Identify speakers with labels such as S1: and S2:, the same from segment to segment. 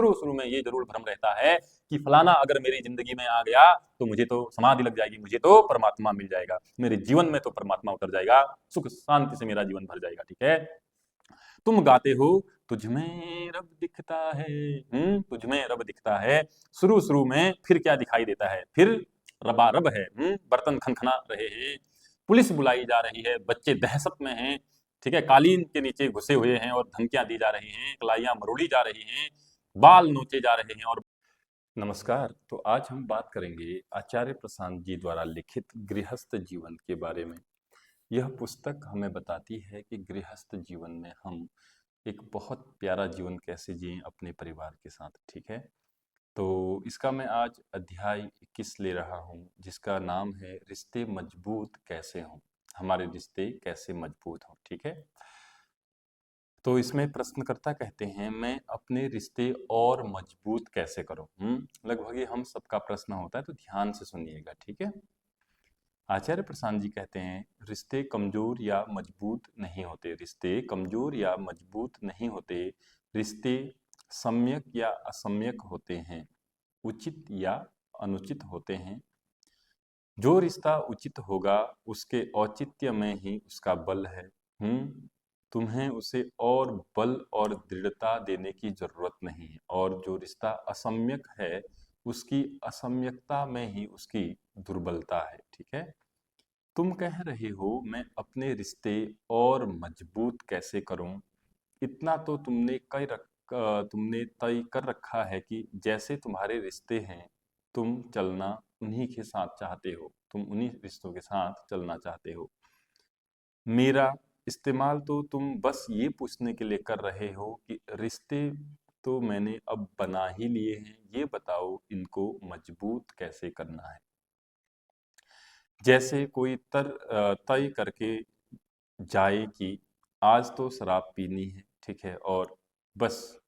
S1: शुरू शुरू में ये जरूर भ्रम रहता है कि फलाना अगर मेरी जिंदगी में आ गया तो मुझे तो समाधि लग जाएगी, मुझे तो परमात्मा मिल जाएगा, मेरे जीवन में तो परमात्मा उतर जाएगा, सुख शांति से मेरा जीवन भर जाएगा। ठीक है, तुम गाते हो तुझ में रब दिखता है, तुझ में रब दिखता है, शुरू शुरू में फिर क्या दिखाई देता है, फिर रबारब है, बर्तन खनखना रहे हैं, पुलिस बुलाई जा रही है, बच्चे दहशत में हैं, ठीक है, कालीन के नीचे घुसे हुए हैं और धमकियां दी जा रही हैं, कलाइयां मरोड़ी जा रही हैं, बाल नोचे जा रहे हैं। और नमस्कार, तो आज हम बात करेंगे आचार्य प्रशांत जी द्वारा लिखित गृहस्थ जीवन के बारे में। यह पुस्तक हमें बताती है कि गृहस्थ जीवन में हम एक बहुत प्यारा जीवन कैसे जिएं अपने परिवार के साथ। ठीक है, तो इसका मैं आज अध्याय 21 ले रहा हूं, जिसका नाम है रिश्ते मजबूत कैसे हों, हमारे रिश्ते कैसे मजबूत हों। ठीक है, तो इसमें प्रश्नकर्ता कहते हैं मैं अपने रिश्ते और मजबूत कैसे करूं। लगभग ये हम सबका प्रश्न होता है, तो ध्यान से सुनिएगा। ठीक है, आचार्य प्रशांत जी कहते हैं रिश्ते कमजोर या मजबूत नहीं होते, रिश्ते कमजोर या मजबूत नहीं होते, रिश्ते सम्यक या असम्यक होते हैं, उचित या अनुचित होते हैं। जो रिश्ता उचित होगा उसके औचित्य में ही उसका बल है। तुम्हें उसे और बल और दृढ़ता देने की जरूरत नहीं है, और जो रिश्ता असम्यक है उसकी असम्यकता में ही उसकी दुर्बलता है। ठीक है, तुम कह रहे हो मैं अपने रिश्ते और मजबूत कैसे करूं, इतना तो तुमने तय कर रखा है कि जैसे तुम्हारे रिश्ते हैं तुम चलना उन्हीं के साथ चाहते हो, तुम उन्हीं रिश्तों के साथ चलना चाहते हो। मेरा इस्तेमाल तो तुम बस ये पूछने के लिए कर रहे हो कि रिश्ते तो मैंने अब बना ही लिए हैं, ये बताओ इनको मजबूत कैसे करना है। जैसे कोई तय करके जाए कि आज तो शराब पीनी है, ठीक है, और बस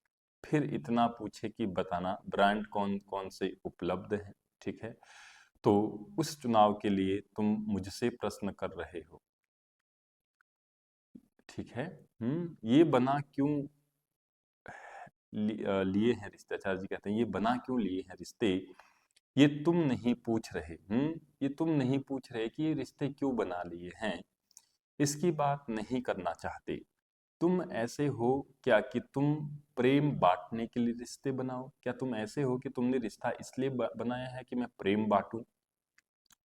S1: फिर इतना पूछे कि बताना ब्रांड कौन कौन से उपलब्ध हैं। ठीक है, तो उस चुनाव के लिए तुम मुझसे प्रश्न कर रहे हो। ठीक है, ये बना क्यों लिए हैं रिश्ते, आचार्य जी कहते हैं ये बना क्यों लिए हैं रिश्ते, ये तुम नहीं पूछ रहे। ये तुम नहीं पूछ रहे कि ये रिश्ते क्यों बना लिए हैं, इसकी बात नहीं करना चाहते। तुम ऐसे हो क्या कि तुम प्रेम बांटने के लिए रिश्ते बनाओ, क्या तुम ऐसे हो कि तुमने रिश्ता इसलिए बनाया है कि मैं प्रेम बांटूं।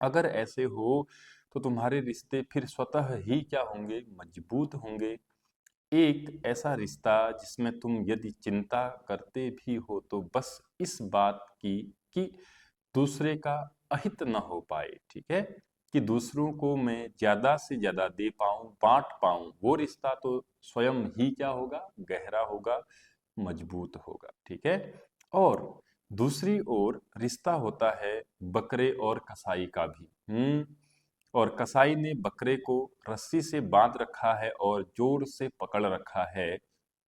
S1: अगर ऐसे हो तो तुम्हारे रिश्ते फिर स्वतः ही क्या होंगे, मजबूत होंगे। एक ऐसा रिश्ता जिसमें तुम यदि चिंता करते भी हो तो बस इस बात की कि दूसरे का अहित न हो पाए, ठीक है, कि दूसरों को मैं ज्यादा से ज्यादा दे पाऊं, बांट पाऊं, वो रिश्ता तो स्वयं ही क्या होगा, गहरा होगा, मजबूत होगा। ठीक है, और दूसरी ओर रिश्ता होता है बकरे और कसाई का भी। और कसाई ने बकरे को रस्सी से बांध रखा है और जोर से पकड़ रखा है,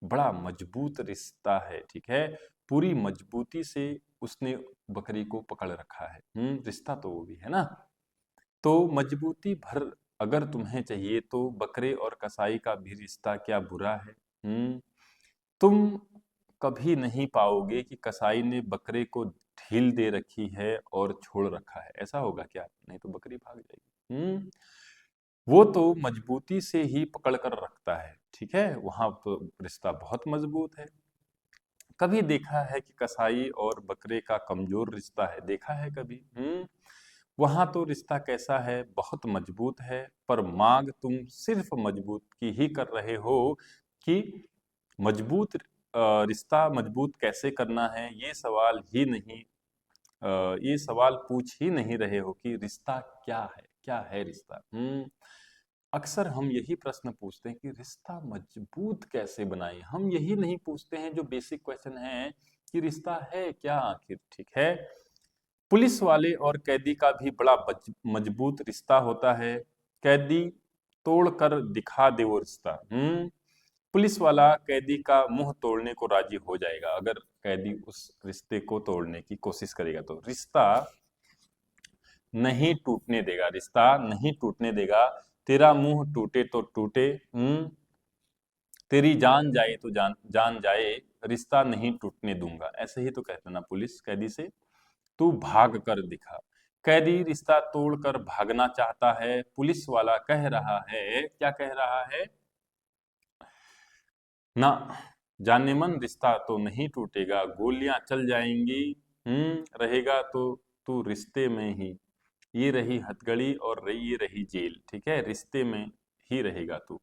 S1: बड़ा मजबूत रिश्ता है। ठीक है, पूरी मजबूती से उसने बकरी को पकड़ रखा है। रिश्ता तो वो भी है ना। तो मजबूती भर अगर तुम्हें चाहिए तो बकरे और कसाई का भी रिश्ता क्या बुरा है। तुम कभी नहीं पाओगे कि कसाई ने बकरे को ढील दे रखी है और छोड़ रखा है, ऐसा होगा क्या, नहीं तो बकरी भाग जाएगी। वो तो मजबूती से ही पकड़ कर रखता है। ठीक है, वहां तो रिश्ता बहुत मजबूत है। कभी देखा है कि कसाई और बकरे का कमजोर रिश्ता है, देखा है कभी। वहां तो रिश्ता कैसा है, बहुत मजबूत है, पर मांग तुम सिर्फ मजबूत की ही कर रहे हो कि मजबूत रिश्ता मजबूत कैसे करना है, ये सवाल ही नहीं, ये सवाल पूछ ही नहीं रहे हो कि रिश्ता क्या है रिश्ता। अक्सर हम यही प्रश्न पूछते हैं कि रिश्ता मजबूत कैसे बनाएं, हम यही नहीं पूछते हैं जो बेसिक क्वेश्चन है कि रिश्ता है क्या आखिर। ठीक है, पुलिस वाले और कैदी का भी बड़ा मजबूत रिश्ता होता है, कैदी तोड़ कर दिखा दे वो रिश्ता। पुलिस वाला कैदी का मुंह तोड़ने को राजी हो जाएगा अगर कैदी उस रिश्ते को तोड़ने की कोशिश करेगा, तो रिश्ता नहीं टूटने देगा, रिश्ता नहीं टूटने देगा। तेरा मुंह टूटे तो टूटे, तेरी जान जाए तो जान जाए, रिश्ता नहीं टूटने दूंगा, ऐसे ही तो कहते ना पुलिस कैदी से, तू भाग कर दिखा। कैदी रिश्ता तोड़कर भागना चाहता है, पुलिस वाला कह रहा है, क्या कह रहा है ना, जाने मन रिश्ता तो नहीं टूटेगा, गोलियां चल जाएंगी, रहेगा तो तू रिश्ते में ही। ये रही हथकड़ी और ये रही जेल, ठीक है, रिश्ते में ही रहेगा तू।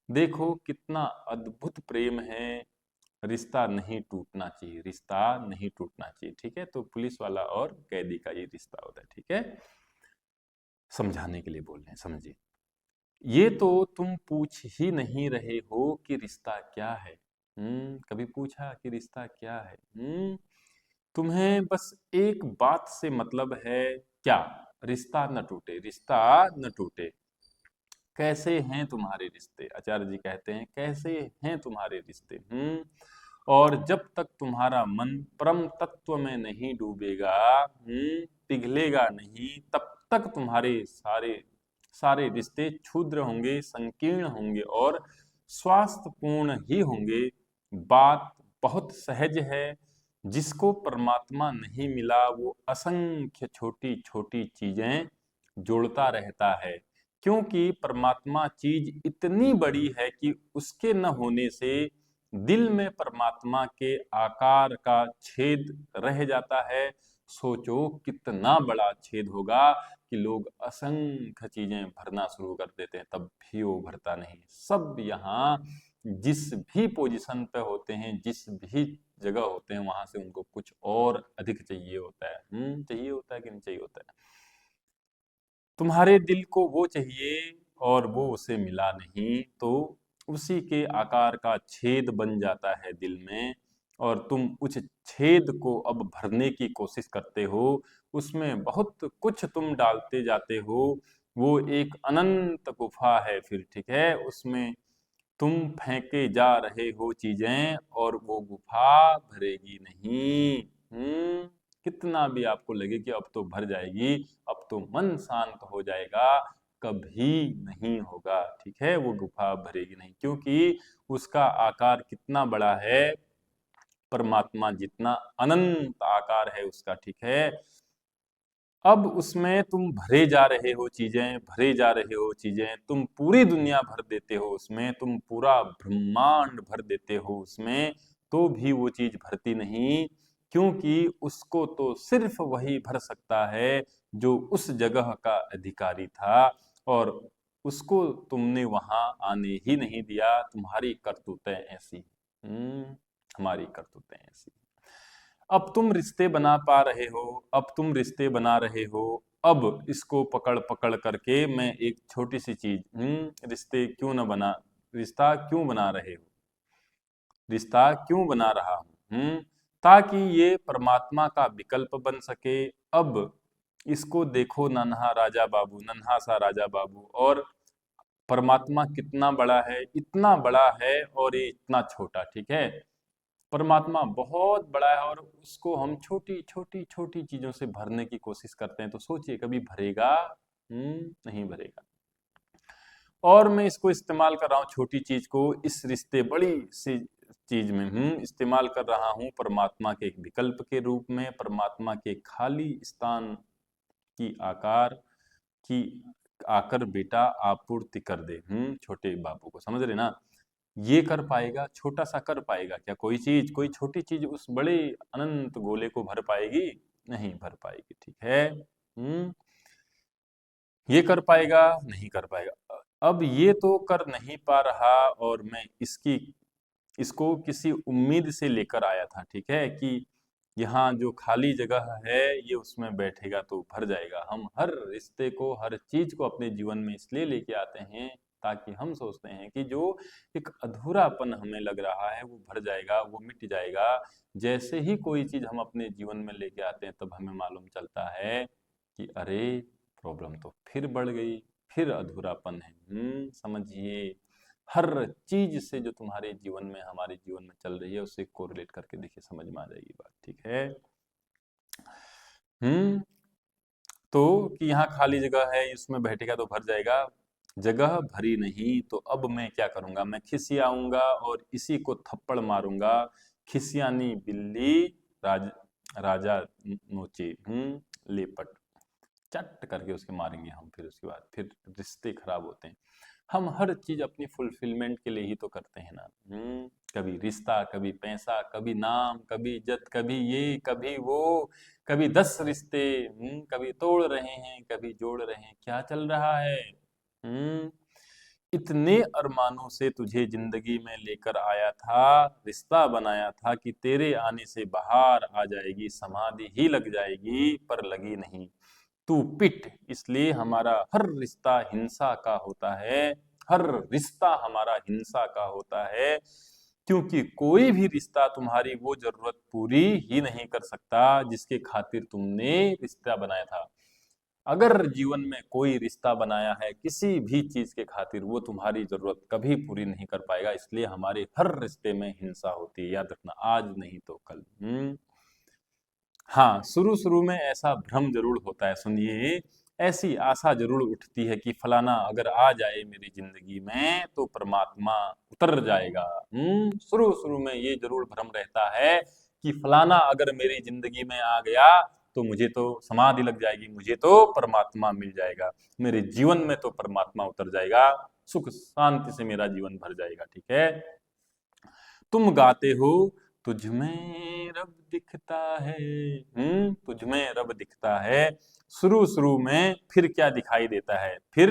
S1: देखो कितना अद्भुत प्रेम है, रिश्ता नहीं टूटना चाहिए, रिश्ता नहीं टूटना चाहिए, ठीक है। तो पुलिस वाला और कैदी का ये रिश्ता होता है, ठीक है, समझाने के लिए बोल रहे हैं, समझिए। ये तो तुम पूछ ही नहीं रहे हो कि रिश्ता क्या है। कभी पूछा कि रिश्ता क्या है? तुम्हें बस एक बात से मतलब है, क्या? रिश्ता न टूटे, रिश्ता न टूटे। कैसे हैं तुम्हारे रिश्ते? आचार्य जी कहते हैं कैसे हैं तुम्हारे रिश्ते। और जब तक तुम्हारा मन परम तत्व में नहीं डूबेगा, पिघलेगा नहीं, तब तक तुम्हारे सारे सारे रिश्ते क्षुद्र होंगे, संकीर्ण होंगे और स्वास्थ्यपूर्ण ही होंगे। बात बहुत सहज है, जिसको परमात्मा नहीं मिला वो असंख्य छोटी छोटी चीजें जोड़ता रहता है, क्योंकि परमात्मा चीज इतनी बड़ी है कि उसके न होने से दिल में परमात्मा के आकार का छेद रह जाता है। सोचो कितना बड़ा छेद होगा कि लोग असंख्य चीजें भरना शुरू कर देते हैं, तब भी वो भरता नहीं। सब यहाँ जिस भी पोजीशन पे होते हैं, जिस भी जगह होते हैं, वहां से उनको कुछ और अधिक चाहिए होता है। चाहिए होता है कि नहीं चाहिए होता है? तुम्हारे दिल को वो चाहिए और वो उसे मिला नहीं, तो उसी के आकार का छेद बन जाता है दिल में, और तुम उस छेद को अब भरने की कोशिश करते हो, उसमें बहुत कुछ तुम डालते जाते हो। वो एक अनंत गुफा है फिर, ठीक है, उसमें तुम फेंके जा रहे हो चीजें और वो गुफा भरेगी नहीं। कितना भी आपको लगे कि अब तो भर जाएगी, अब तो मन शांत हो जाएगा, कभी नहीं होगा, ठीक है, वो गुफा भरेगी नहीं, क्योंकि उसका आकार कितना बड़ा है, परमात्मा जितना अनंत आकार है उसका, ठीक है। अब उसमें तुम भरे जा रहे हो चीजें, भरे जा रहे हो चीजें, तुम पूरी दुनिया भर देते हो उसमें, तुम पूरा ब्रह्मांड भर देते हो उसमें, तो भी वो चीज भरती नहीं, क्योंकि उसको तो सिर्फ वही भर सकता है जो उस जगह का अधिकारी था, और उसको तुमने वहां आने ही नहीं दिया। तुम्हारी करतूतें ऐसी, हमारी करतूतें ऐसी। अब तुम रिश्ते बना पा रहे हो, अब तुम रिश्ते बना रहे हो, अब इसको पकड़ पकड़ करके मैं एक छोटी सी चीज, रिश्ते क्यों ना बना, रिश्ता क्यों बना रहे हो, रिश्ता क्यों बना रहा हूं, ताकि ये परमात्मा का विकल्प बन सके। अब इसको देखो, नन्हा राजा बाबू, नन्हा सा राजा बाबू, और परमात्मा कितना बड़ा है, इतना बड़ा है और ये इतना छोटा, ठीक है। परमात्मा बहुत बड़ा है और उसको हम छोटी छोटी छोटी चीजों से भरने की कोशिश करते हैं, तो सोचिए कभी भरेगा? नहीं भरेगा। और मैं इसको इस्तेमाल कर रहा हूँ, छोटी चीज को इस रिश्ते बड़ी सी चीज में इस्तेमाल कर रहा हूँ परमात्मा के एक विकल्प के रूप में, परमात्मा के खाली स्थान की आकार की आकर बेटा आपूर्ति कर दे। छोटे बाबू को, समझ रहे ना? ये कर पाएगा, छोटा सा कर पाएगा क्या कोई चीज, कोई छोटी चीज उस बड़े अनंत गोले को भर पाएगी? नहीं भर पाएगी, ठीक है। ये कर पाएगा? नहीं कर पाएगा। अब ये तो कर नहीं पा रहा, और मैं इसको किसी उम्मीद से लेकर आया था, ठीक है, कि यहाँ जो खाली जगह है ये उसमें बैठेगा तो भर जाएगा। हम हर रिश्ते को, हर चीज को अपने जीवन में इसलिए लेके आते हैं ताकि हम सोचते हैं कि जो एक अधूरापन हमें लग रहा है वो भर जाएगा, वो मिट जाएगा। जैसे ही कोई चीज हम अपने जीवन में लेके आते हैं, तब हमें मालूम चलता है कि अरे प्रॉब्लम तो फिर बढ़ गई, फिर अधूरापन है। समझिए, हर चीज से जो तुम्हारे जीवन में, हमारे जीवन में चल रही है, उससे कोरिलेट करके देखिए, समझ में आ जाएगी बात, ठीक है। हम्म तो कि यहाँ खाली जगह है, इसमें बैठेगा तो भर जाएगा, जगह भरी नहीं, तो अब मैं क्या करूंगा, मैं खिसियाऊंगा और इसी को थप्पड़ मारूंगा खिसियानी बिल्ली राजा नोचे, लेपट। चट करके उसके मारेंगे हम, फिर उसके बाद फिर रिश्ते खराब होते हैं। हम हर चीज अपनी फुलफिलमेंट के लिए ही तो करते हैं ना। कभी रिश्ता, कभी पैसा, कभी नाम, कभी इज्जत, कभी ये, कभी वो, कभी 10 रिश्ते। कभी तोड़ रहे हैं, कभी जोड़ रहे हैं, क्या चल रहा है? इतने अरमानों से तुझे जिंदगी में लेकर आया था, रिश्ता बनाया था कि तेरे आने से बाहर आ जाएगी, समाधि ही लग जाएगी, पर लगी नहीं। तू पिट, इसलिए हमारा हर रिश्ता हिंसा का होता है। हर रिश्ता हमारा हिंसा का होता है, क्योंकि कोई भी रिश्ता तुम्हारी वो जरूरत पूरी ही नहीं कर सकता जिसके खातिर तुमने रिश्ता बनाया था। अगर जीवन में कोई रिश्ता बनाया है किसी भी चीज के खातिर, वो तुम्हारी जरूरत कभी पूरी नहीं कर पाएगा। इसलिए हमारे हर रिश्ते में हिंसा होती है, याद रखना, आज नहीं तो कल। हाँ, शुरू शुरू में ऐसा भ्रम जरूर होता है। सुनिए, ऐसी आशा जरूर उठती है कि फलाना अगर आ जाए मेरी जिंदगी में तो परमात्मा उतर जाएगा। शुरू शुरू में ये जरूर भ्रम रहता है कि फलाना अगर मेरी जिंदगी में आ गया तो मुझे तो समाधि लग जाएगी, मुझे तो परमात्मा मिल जाएगा, मेरे जीवन में तो परमात्मा उतर जाएगा, सुख शांति से मेरा जीवन भर जाएगा। ठीक है, तुम गाते हो तुझ में रब दिखता है, तुझ में रब दिखता है। शुरू शुरू में फिर क्या दिखाई देता है? फिर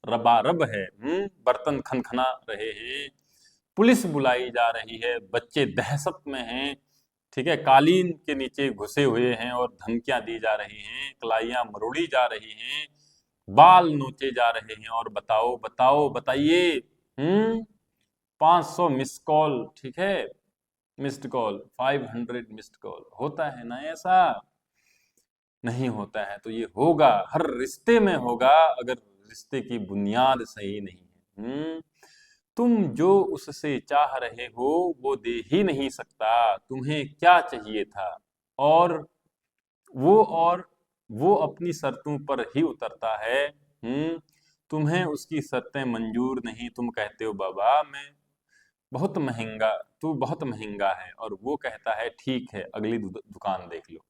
S1: रबारब है, बर्तन खनखना रहे हैं, पुलिस बुलाई जा रही है, बच्चे दहशत में हैं, ठीक है, कालीन के नीचे घुसे हुए हैं और धमकियां दी जा रही हैं, कलाइयां मरोड़ी जा रही हैं, बाल नोचे जा रहे हैं, और बताओ बताओ बताइए, 500 मिस कॉल, ठीक है, मिस्ड कॉल, 500 मिस्ड कॉल, होता है ना ऐसा? नहीं होता है तो ये होगा, हर रिश्ते में होगा अगर रिश्ते की बुनियाद सही नहीं है। तुम जो उससे चाह रहे हो वो दे ही नहीं सकता, तुम्हें क्या चाहिए था? और और वो अपनी शर्तों पर ही उतरता है। तुम्हें उसकी शर्तें मंजूर नहीं, तुम कहते हो बाबा मैं बहुत महंगा, तू बहुत महंगा है, और वो कहता है ठीक है अगली दुकान देख लो।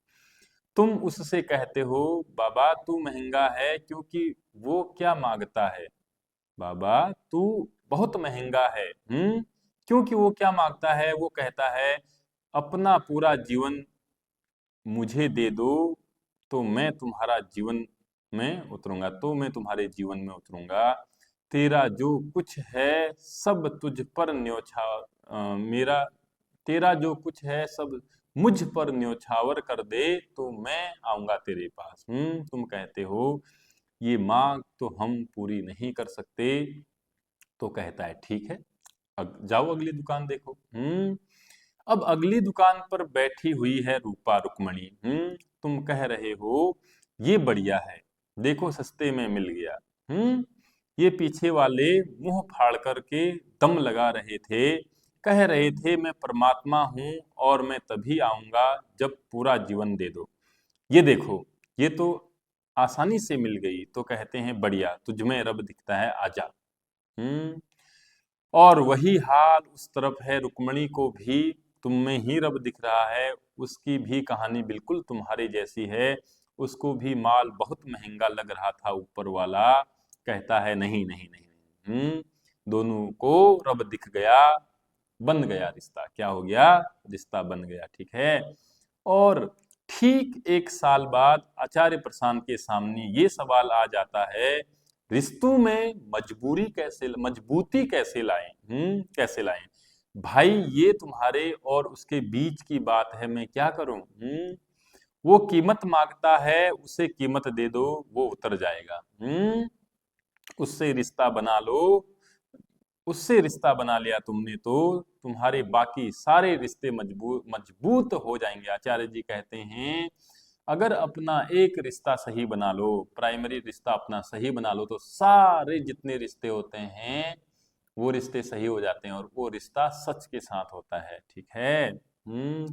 S1: तुम उससे कहते हो बाबा तू महंगा है, क्योंकि वो क्या मांगता है? बाबा तू बहुत महंगा है, क्योंकि वो क्या मांगता है? वो कहता है अपना पूरा जीवन मुझे दे दो तो मैं तुम्हारा जीवन में उतरूंगा, तो मैं तुम्हारे जीवन में उतरूंगा, तेरा जो कुछ है सब तुझ पर मेरा तेरा जो कुछ है सब मुझ पर न्योछावर कर दे तो मैं आऊंगा तेरे पास। तुम कहते हो ये मांग तो हम पूरी नहीं कर सकते, तो कहता है ठीक है जाओ अगली दुकान देखो। अब अगली दुकान पर बैठी हुई है रूपा रुक्मणी। तुम कह रहे हो ये बढ़िया है, देखो सस्ते में मिल गया। ये पीछे वाले मुंह फाड़ करके दम लगा रहे थे, कह रहे थे मैं परमात्मा हूं और मैं तभी आऊंगा जब पूरा जीवन दे दो। ये देखो ये तो आसानी से मिल गई, तो कहते हैं बढ़िया, तुझ में रब दिखता है, आजा। हम्म और वही हाल उस तरफ है, रुक्मणी को भी तुम में ही रब दिख रहा है, उसकी भी कहानी बिल्कुल तुम्हारे जैसी है, उसको भी माल बहुत महंगा लग रहा था, ऊपर वाला कहता है नहीं नहीं नहीं नहीं। दोनों को रब दिख गया, बन गया रिश्ता, क्या हो गया? रिश्ता बन गया। ठीक है, और ठीक 1 साल बाद आचार्य प्रशांत के सामने ये सवाल आ जाता है, रिश्तों में मजबूती कैसे लाएं? कैसे लाएं? भाई ये तुम्हारे और उसके बीच की बात है, मैं क्या करूं? वो कीमत मांगता है, उसे कीमत दे दो, वो उतर जाएगा। उससे रिश्ता बना लो, उससे रिश्ता बना लिया तुमने तो तुम्हारे बाकी सारे रिश्ते मजबूत मजबूत हो जाएंगे। आचार्य जी कहते हैं अगर अपना एक रिश्ता सही बना लो, प्राइमरी रिश्ता अपना सही बना लो, तो सारे जितने रिश्ते होते हैं वो रिश्ते सही हो जाते हैं, और वो रिश्ता सच के साथ होता है। ठीक है,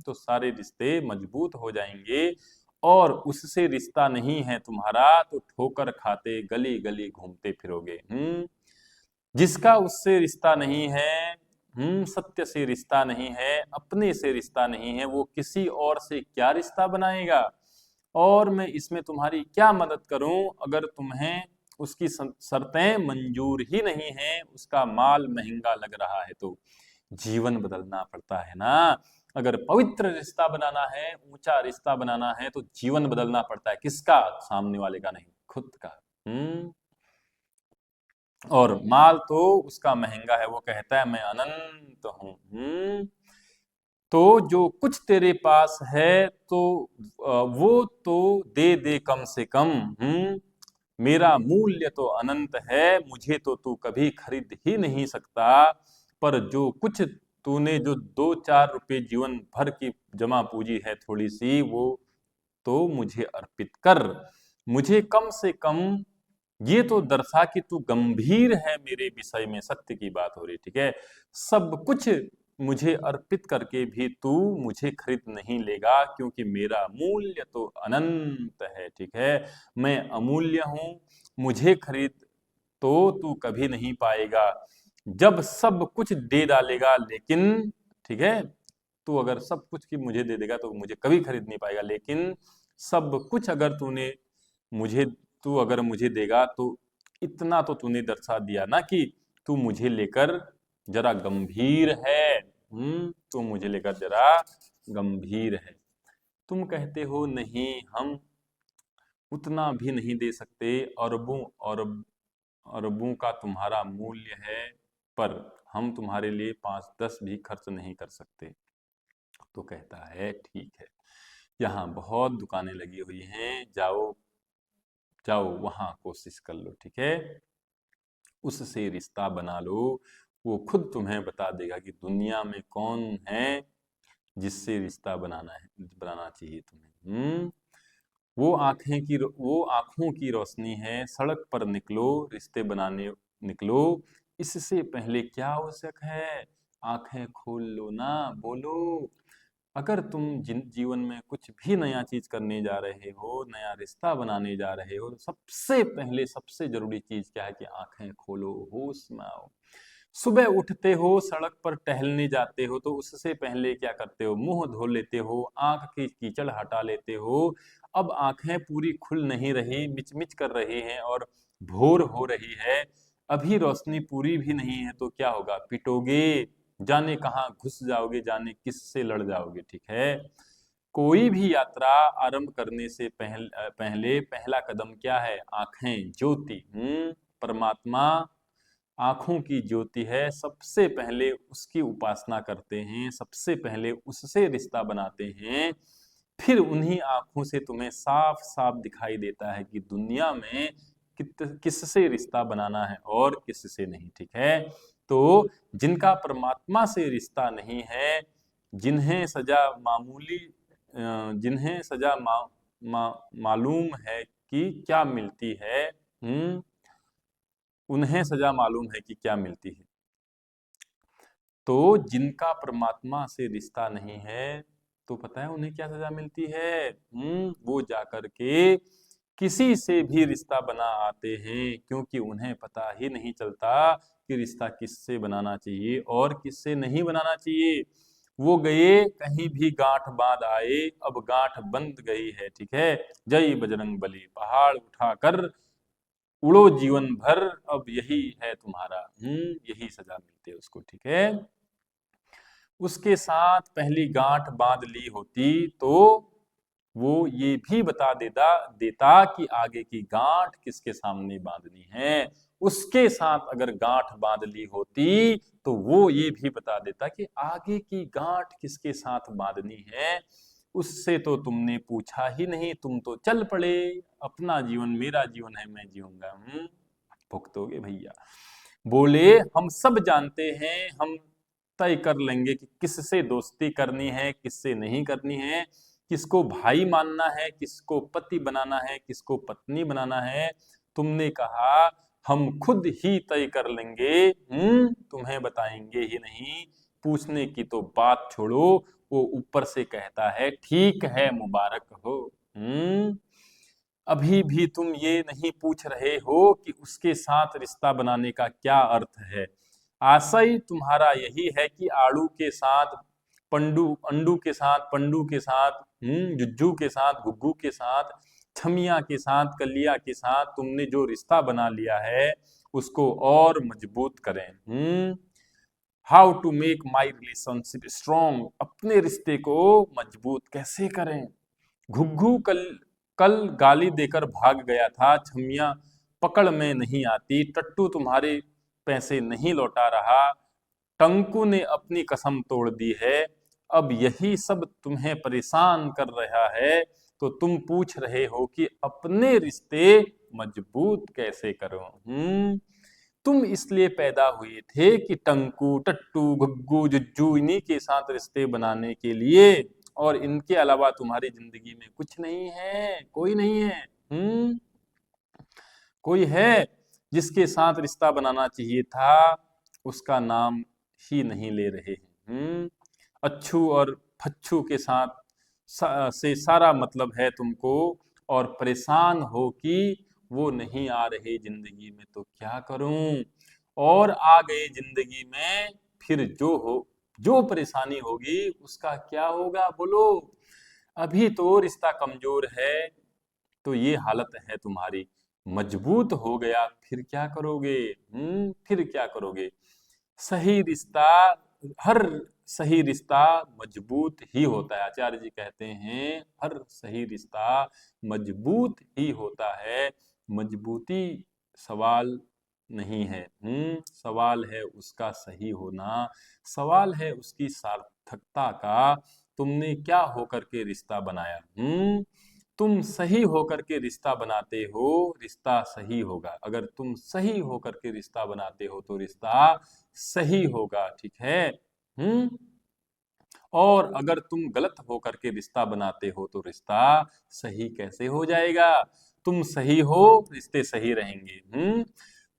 S1: तो सारे रिश्ते मजबूत हो जाएंगे, और उससे रिश्ता नहीं है तुम्हारा तो ठोकर खाते गली गली घूमते फिरोगे। जिसका उससे रिश्ता नहीं है सत्य से रिश्ता नहीं है, अपने से रिश्ता नहीं है, वो किसी और से क्या रिश्ता बनाएगा? और मैं इसमें तुम्हारी क्या मदद करूं अगर तुम्हें उसकी शर्तें मंजूर ही नहीं है, उसका माल महंगा लग रहा है तो? जीवन बदलना पड़ता है ना। अगर पवित्र रिश्ता बनाना है, ऊंचा रिश्ता बनाना है तो जीवन बदलना पड़ता है। किसका? सामने वाले का नहीं, खुद का। और माल तो उसका महंगा है, वो कहता है मैं अनंत हूं। तो जो कुछ तेरे पास है तो वो तो दे दे कम से कम। मेरा मूल्य तो अनंत है, मुझे तो तू कभी खरीद ही नहीं सकता। पर जो कुछ तूने, जो 2-4 रुपए जीवन भर की जमा पूंजी है थोड़ी सी, वो तो मुझे अर्पित कर। मुझे कम से कम ये तो दर्शा कि तू गंभीर है मेरे विषय में। सत्य की बात हो रही, ठीक है। सब कुछ मुझे अर्पित करके भी तू मुझे खरीद नहीं लेगा, क्योंकि मेरा मूल्य तो अनंत है, ठीक है। मैं अमूल्य हूं, मुझे खरीद तो तू कभी नहीं पाएगा। जब सब कुछ दे डालेगा लेकिन, ठीक है, तू अगर सब कुछ की मुझे दे देगा तो मुझे कभी खरीद नहीं पाएगा। लेकिन सब कुछ अगर मुझे तू अगर मुझे देगा तो इतना तो तूने दर्शा दिया ना कि तू मुझे लेकर जरा गंभीर है। तू मुझे लेकर जरा गंभीर है। तुम कहते हो नहीं, हम उतना भी नहीं दे सकते, अरबों अरबों का तुम्हारा मूल्य है, पर हम तुम्हारे लिए 5-10 भी खर्च नहीं कर सकते। तो कहता है ठीक है, यहाँ बहुत दुकानें लगी हुई हैं, जाओ जाओ वहां कोशिश कर लो, ठीक है। उससे रिश्ता बना लो, वो खुद तुम्हें बता देगा कि दुनिया में कौन है जिससे रिश्ता बनाना चाहिए तुम्हें। वो आंखों की रोशनी है, सड़क पर निकलो, रिश्ते बनाने निकलो। इससे पहले क्या आवश्यक है? आंखें खोल लो ना, बोलो। अगर तुम जीवन में कुछ भी नया चीज करने जा रहे हो, नया रिश्ता बनाने जा रहे हो, तो सबसे पहले सबसे जरूरी चीज क्या है कि आंखें खोलो, होश में आओ। सुबह उठते हो, सड़क पर टहलने जाते हो, तो उससे पहले क्या करते हो? मुंह धो लेते हो, आंख की कीचड़ हटा लेते हो। अब आंखें पूरी खुल नहीं रही, मिचमिच कर रही हैं और भोर हो रही है, अभी रोशनी पूरी भी नहीं है, तो क्या होगा? पिटोगे, जाने कहाँ घुस जाओगे, जाने किससे लड़ जाओगे, ठीक है। कोई भी यात्रा आरंभ करने से पहले पहला कदम क्या है? आंखें, ज्योति। परमात्मा आंखों की ज्योति है, सबसे पहले उसकी उपासना करते हैं, सबसे पहले उससे रिश्ता बनाते हैं। फिर उन्हीं आंखों से तुम्हें साफ साफ दिखाई देता है कि दुनिया में किससे रिश्ता बनाना है और किससे नहीं, ठीक है। तो जिनका परमात्मा से रिश्ता नहीं है, जिन्हें सजा मामूली जिन्हें सजा मालूम है कि क्या मिलती है, उन्हें सजा मालूम है कि क्या मिलती है। तो जिनका परमात्मा से रिश्ता नहीं है, तो पता है उन्हें क्या सजा मिलती है? वो जाकर के किसी से भी रिश्ता बना आते हैं, क्योंकि उन्हें पता ही नहीं चलता कि रिश्ता किससे बनाना चाहिए और किससे नहीं बनाना चाहिए। वो गए, कहीं भी गांठ बांध आए, अब गांठ बंध गई है, ठीक है। जय बजरंग बली, पहाड़ उठाकर उड़ो जीवन भर, अब यही है तुम्हारा। यही सजा मिलती है उसको, ठीक है। उसके साथ पहली गांठ बांध ली होती तो वो ये भी बता देता कि आगे की गांठ किसके सामने बांधनी है। उसके साथ अगर गांठ बांध ली होती तो वो ये भी बता देता कि आगे की गांठ किसके साथ बांधनी है। उससे तो तुमने पूछा ही नहीं, तुम तो चल पड़े, अपना जीवन मेरा जीवन है, मैं जीऊंगा। भुगतोगे भैया। बोले हम सब जानते हैं, हम तय कर लेंगे कि किससे दोस्ती करनी है, किससे नहीं करनी है, किसको भाई मानना है, किसको पति बनाना है, किसको पत्नी बनाना है। तुमने कहा हम खुद ही तय कर लेंगे, तुम्हें बताएंगे ही नहीं। पूछने की तो बात छोड़ो, वो ऊपर से कहता है ठीक है, मुबारक हो। अभी भी तुम ये नहीं पूछ रहे हो कि उसके साथ रिश्ता बनाने का क्या अर्थ है। आशय तुम्हारा यही है कि आड़ू के साथ पंडू, अंडू के साथ पंडू के साथ, जुज्जू के साथ गुग्गू के साथ, छमिया के साथ कलिया के साथ तुमने जो रिश्ता बना लिया है उसको और मजबूत करें। How to make my relationship strong, अपने रिश्ते को मजबूत कैसे करें। घुग्गू कल कल गाली देकर भाग गया था, छमिया पकड़ में नहीं आती, टट्टू तुम्हारे पैसे नहीं लौटा रहा, टंकू ने अपनी कसम तोड़ दी है, अब यही सब तुम्हें परेशान कर रहा है तो तुम पूछ रहे हो कि अपने रिश्ते मजबूत कैसे करो। तुम इसलिए पैदा हुए थे कि टंकू टट्टू गुग्गू जुज्जू इन्हीं के साथ रिश्ते बनाने के लिए, और इनके अलावा तुम्हारी जिंदगी में कुछ नहीं है, कोई नहीं है। कोई है जिसके साथ रिश्ता बनाना चाहिए था, उसका नाम ही नहीं ले रहे हैं। अच्छू और फच्छू के साथ से सारा मतलब है तुमको, और परेशान हो कि वो नहीं आ रहे जिंदगी में तो क्या करूं, और आ गए जिंदगी में फिर जो परेशानी होगी उसका क्या होगा बोलो। अभी तो रिश्ता कमजोर है तो ये हालत है तुम्हारी, मजबूत हो गया फिर क्या करोगे। फिर क्या करोगे। सही रिश्ता, हर सही रिश्ता मजबूत ही होता है। आचार्य जी कहते हैं हर सही रिश्ता मजबूत ही होता है, मजबूती सवाल नहीं है। सवाल है उसका सही होना, सवाल है उसकी सार्थकता का। तुमने क्या होकर के रिश्ता बनाया। तुम सही होकर के रिश्ता बनाते हो, रिश्ता सही होगा। अगर तुम सही होकर के रिश्ता बनाते हो तो रिश्ता सही होगा, ठीक है। हम्म और अगर तुम गलत होकर के रिश्ता बनाते हो तो रिश्ता सही कैसे हो जाएगा। तुम सही हो, रिश्ते सही रहेंगे।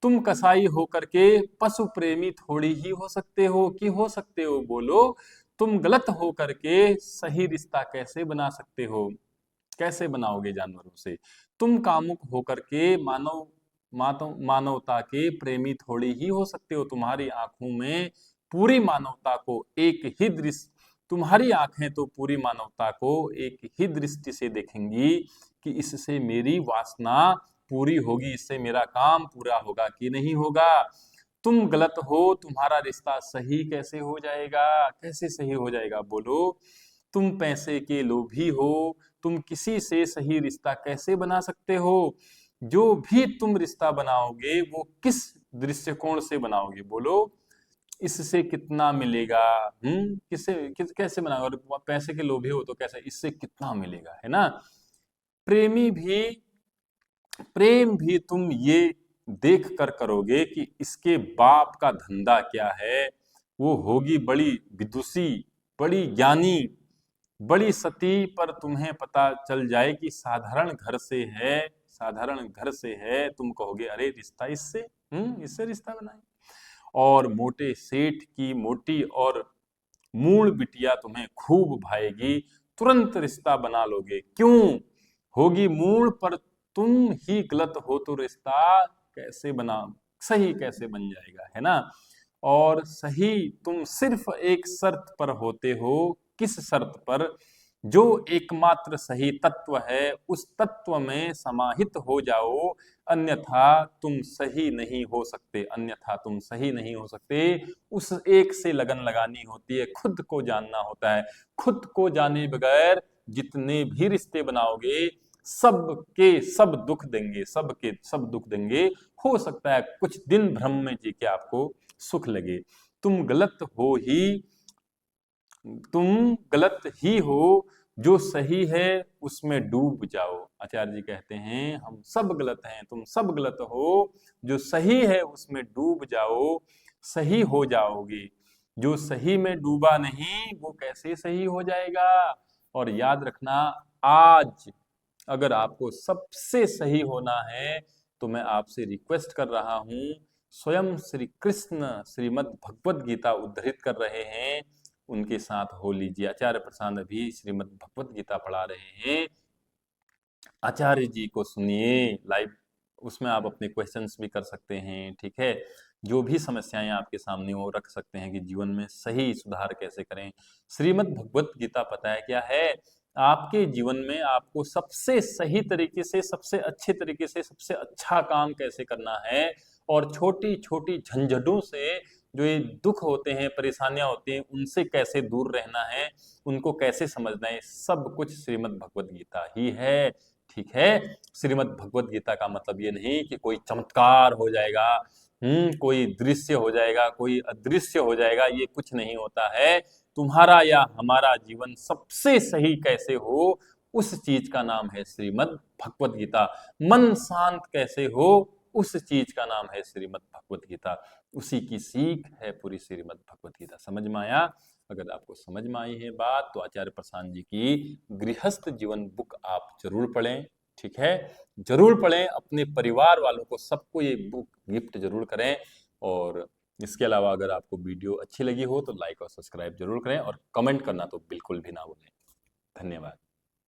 S1: तुम कसाई होकर के पशु प्रेमी थोड़ी ही हो सकते हो, कि हो सकते हो बोलो। तुम गलत होकर के सही रिश्ता कैसे बना सकते हो, कैसे बनाओगे जानवरों से। तुम कामुक होकर के मानवता के प्रेमी थोड़ी ही हो सकते हो। तुम्हारी आंखों में पूरी मानवता को एक ही दृष्टि, तुम्हारी आंखें तो पूरी मानवता को एक ही दृष्टि से देखेंगी कि इससे मेरी वासना पूरी होगी, इससे मेरा काम पूरा होगा कि नहीं होगा। तुम गलत हो, तुम्हारा रिश्ता सही कैसे हो जाएगा, कैसे सही हो जाएगा बोलो। तुम पैसे के लोभी हो, तुम किसी से सही रिश्ता कैसे बना सकते हो। जो भी तुम रिश्ता बनाओगे वो किस दृष्टिकोण से बनाओगे बोलो। इससे कितना मिलेगा, कैसे बनाओगे। और पैसे के लोभी हो तो कैसे, इससे कितना मिलेगा, है ना। प्रेमी भी प्रेम भी तुम ये देख कर करोगे कि इसके बाप का धंधा क्या है। वो होगी बड़ी विदुषी, बड़ी ज्ञानी, बड़ी सती, पर तुम्हें पता चल जाए कि साधारण घर से है, साधारण घर से है, तुम कहोगे अरे रिश्ता इससे, इससे रिश्ता बनाए। और मोटे सेठ की मोटी और मूल बिटिया तुम्हें खूब भाएगी, तुरंत रिश्ता बना लोगे। क्यों होगी मूल, पर तुम ही गलत हो तो रिश्ता कैसे बना, सही कैसे बन जाएगा, है ना। और सही तुम सिर्फ एक शर्त पर होते हो। किस शर्त पर। जो एकमात्र सही तत्व है उस तत्व में समाहित हो जाओ, अन्यथा तुम सही नहीं हो सकते, अन्यथा तुम सही नहीं हो सकते। उस एक से लगन लगानी होती है, खुद को जानना होता है। खुद को जाने बगैर जितने भी रिश्ते बनाओगे सबके सब दुख देंगे, सबके सब दुख देंगे। हो सकता है कुछ दिन भ्रम में जी के आपको सुख लगे। तुम गलत हो ही, तुम गलत ही हो, जो सही है उसमें डूब जाओ। आचार्य जी कहते हैं हम सब गलत हैं, तुम सब गलत हो, जो सही है उसमें डूब जाओ, सही हो जाओगे। जो सही में डूबा नहीं वो कैसे सही हो जाएगा। और याद रखना, आज अगर आपको सबसे सही होना है तो मैं आपसे रिक्वेस्ट कर रहा हूं, स्वयं श्री कृष्ण श्रीमद् भगवत गीता उद्धृत कर रहे हैं, उनके साथ हो लीजिए। आचार्य प्रसाद अभी श्रीमद् भगवत गीता पढ़ा रहे हैं, आचार्य जी को सुनिए लाइव, उसमें आप अपने क्वेश्चंस भी कर सकते हैं, ठीक है। जो भी समस्याएं आपके सामने वो रख सकते हैं कि जीवन में सही सुधार कैसे करें। श्रीमद् भगवत गीता पता है क्या है? आपके जीवन में आपको सबसे सही तरीके से, सबसे अच्छे तरीके से, सबसे अच्छा काम कैसे करना है, और छोटी छोटी झंझटों से, जो ये दुख होते हैं, परेशानियां होती हैं, उनसे कैसे दूर रहना है, उनको कैसे समझना है, सब कुछ श्रीमद् भगवत गीता ही है। ठीक है? श्रीमद् भगवत गीता का मतलब ये नहीं कि कोई चमत्कार हो जाएगा, कोई दृश्य हो जाएगा, कोई अदृश्य हो जाएगा, ये कुछ नहीं होता है। तुम्हारा या हमारा जीवन सबसे सही कैसे हो, उस चीज का नाम है श्रीमद् भगवत गीता। मन शांत कैसे हो, उस चीज का नाम है श्रीमद् भगवत गीता। उसी की सीख है पूरी श्रीमद् भगवत गीता। समझ में आया? अगर आपको समझ में आई है बात, तो आचार्य प्रशांत जी की गृहस्थ जीवन बुक आप जरूर पढ़ें। ठीक है? जरूर पढ़ें, अपने परिवार वालों को सबको ये बुक गिफ्ट जरूर करें। और इसके अलावा अगर आपको वीडियो अच्छी लगी हो तो लाइक और सब्सक्राइब जरूर करें, और कमेंट करना तो बिल्कुल भी ना भूलें। धन्यवाद।